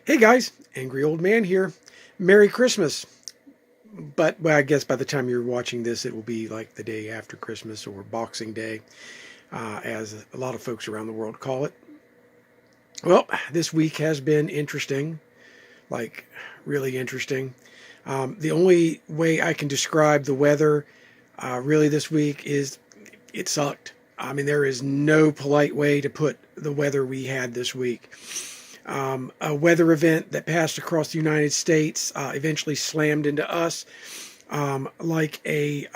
Hey guys, Angry Old Man here. Merry Christmas. But well, I guess by the time you're watching this, it will be like the day after Christmas or Boxing Day, as a lot of folks around the world call it. Well, this week has been interesting, like really interesting. The only way I can describe the weather really this week is it sucked. I mean, there is no polite way to put the weather we had this week. A weather event that passed across the United States eventually slammed into us like a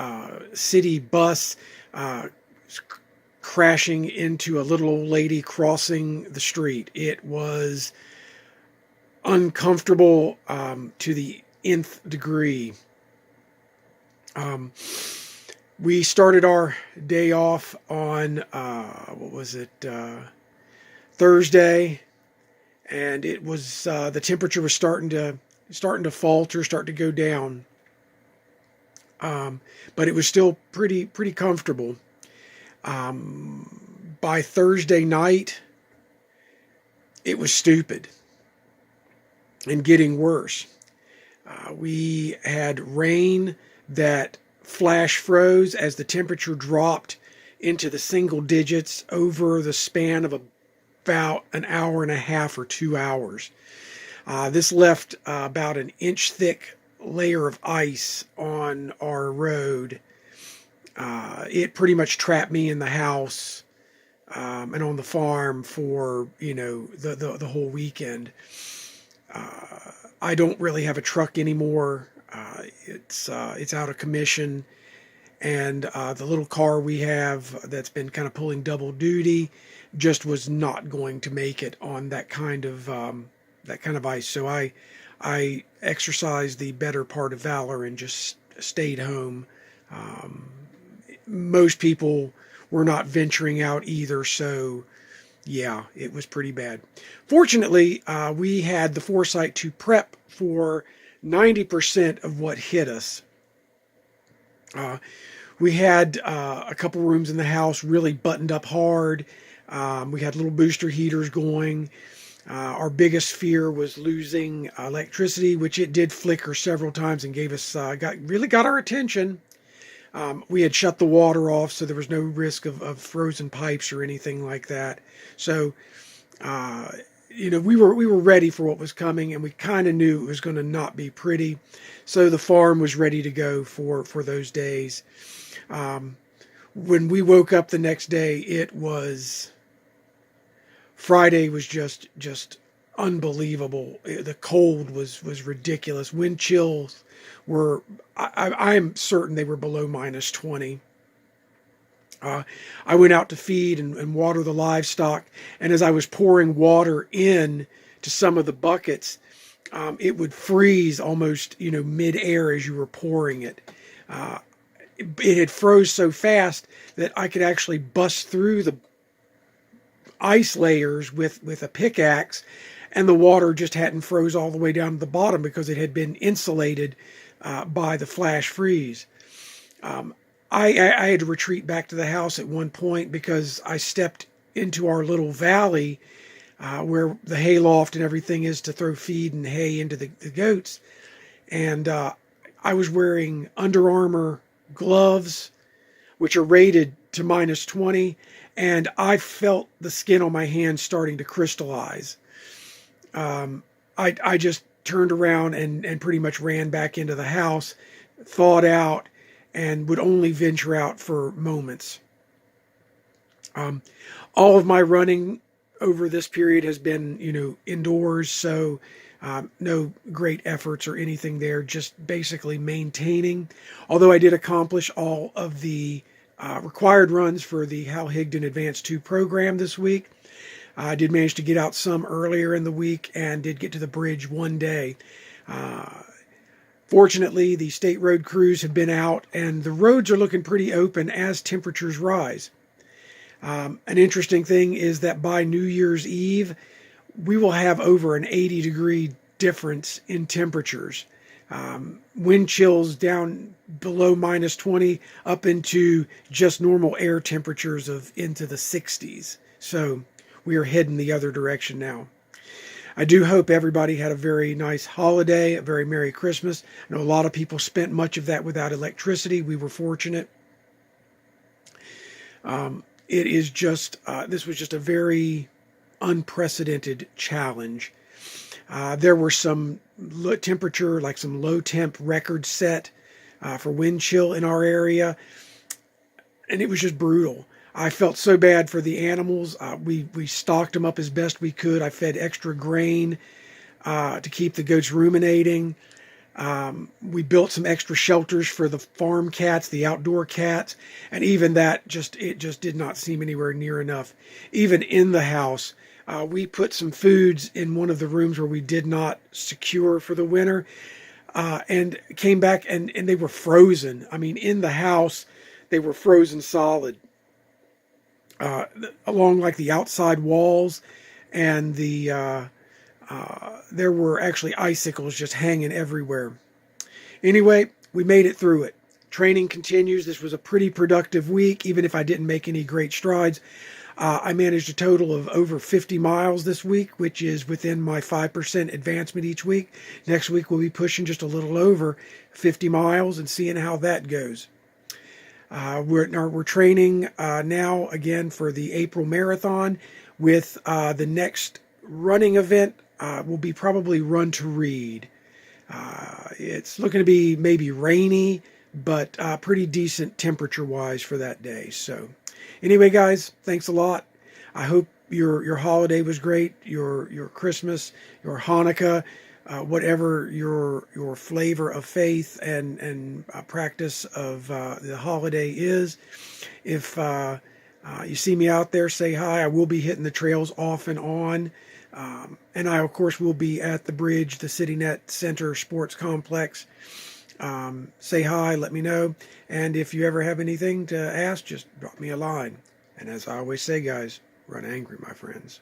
city bus uh, crashing into a little old lady crossing the street. It was uncomfortable to the nth degree. Um, we started our day off on what was it, Thursday, and it was the temperature was starting to falter, start to go down. But it was still pretty comfortable. By Thursday night, it was stupid and getting worse. We had rain that flash froze as the temperature dropped into the single digits over the span of about an hour and a half or 2 hours. This left about an inch thick layer of ice on our road. It pretty much trapped me in the house and on the farm for the whole weekend. I don't really have a truck anymore. It's out of commission, and the little car we have that's been kind of pulling double duty just was not going to make it on that kind of ice. So I exercised the better part of valor and just stayed home. Um, Most people were not venturing out either, so yeah, it was pretty bad. Fortunately, we had the foresight to prep for 90% of what hit us. Uh, we had a couple rooms in the house really buttoned up hard. We had little booster heaters going. Our biggest fear was losing electricity, which it did flicker several times and gave us got our attention. We had shut the water off, so there was no risk of frozen pipes or anything like that. So, uh, we were ready for what was coming, and we kind of knew it was going to not be pretty. So the farm was ready to go for those days. Um, when we woke up the next day, it was Friday was just unbelievable. The cold was ridiculous. Wind chills were, I'm certain they were below -20. I went out to feed and water the livestock, and as I was pouring water in to some of the buckets, it would freeze almost, mid-air as you were pouring it. Uh, it had froze so fast that I could actually bust through the ice layers with a pickaxe, and the water just hadn't froze all the way down to the bottom because it had been insulated by the flash freeze. Um, I had to retreat back to the house at one point because I stepped into our little valley where the hay loft and everything is to throw feed and hay into the goats. And I was wearing Under Armour gloves, which are rated to -20, and I felt the skin on my hands starting to crystallize. I just turned around and pretty much ran back into the house, thawed out, and would only venture out for moments. Um, all of my running over this period has been, indoors, so no great efforts or anything there, just basically maintaining. Although I did accomplish all of the required runs for the Hal Higdon Advanced 2 program this week. I did manage to get out some earlier in the week and did get to the bridge one day. Uh, Fortunately, the state road crews have been out and the roads are looking pretty open as temperatures rise. An interesting thing is that by New Year's Eve, we will have over an 80-degree difference in temperatures. Wind chills down below -20 up into just normal air temperatures of into the 60s. So we are heading the other direction now. I do hope everybody had a very nice holiday, a very Merry Christmas. I know a lot of people spent much of that without electricity. We were fortunate. It is just, this was just a very unprecedented challenge. There were some low temperature, like some low temp records set for wind chill in our area, and it was just brutal. I felt so bad for the animals. We stocked them up as best we could. I fed extra grain to keep the goats ruminating. We built some extra shelters for the farm cats, the outdoor cats, and even that it just did not seem anywhere near enough. Even in the house, we put some foods in one of the rooms where we did not secure for the winter, and came back and they were frozen. I mean, in the house, they were frozen solid. Along like the outside walls, and there were actually icicles just hanging everywhere. Anyway, we made it through it. Training continues. This was a pretty productive week, even if I didn't make any great strides. I managed a total of over 50 miles this week, which is within my 5% advancement each week. Next week, we'll be pushing just a little over 50 miles and seeing how that goes. We're training now again for the April marathon, with the next running event will be probably Run to Read. It's looking to be maybe rainy, but pretty decent temperature-wise for that day. So anyway, guys, thanks a lot. I hope your holiday was great, your Christmas, your Hanukkah, whatever your flavor of faith and practice of the holiday is. If you see me out there, say hi. I will be hitting the trails off and on. And I, of course, will be at the bridge, the CityNet Center Sports Complex. Say hi, let me know. And if you ever have anything to ask, just drop me a line. And as I always say, guys, run angry, my friends.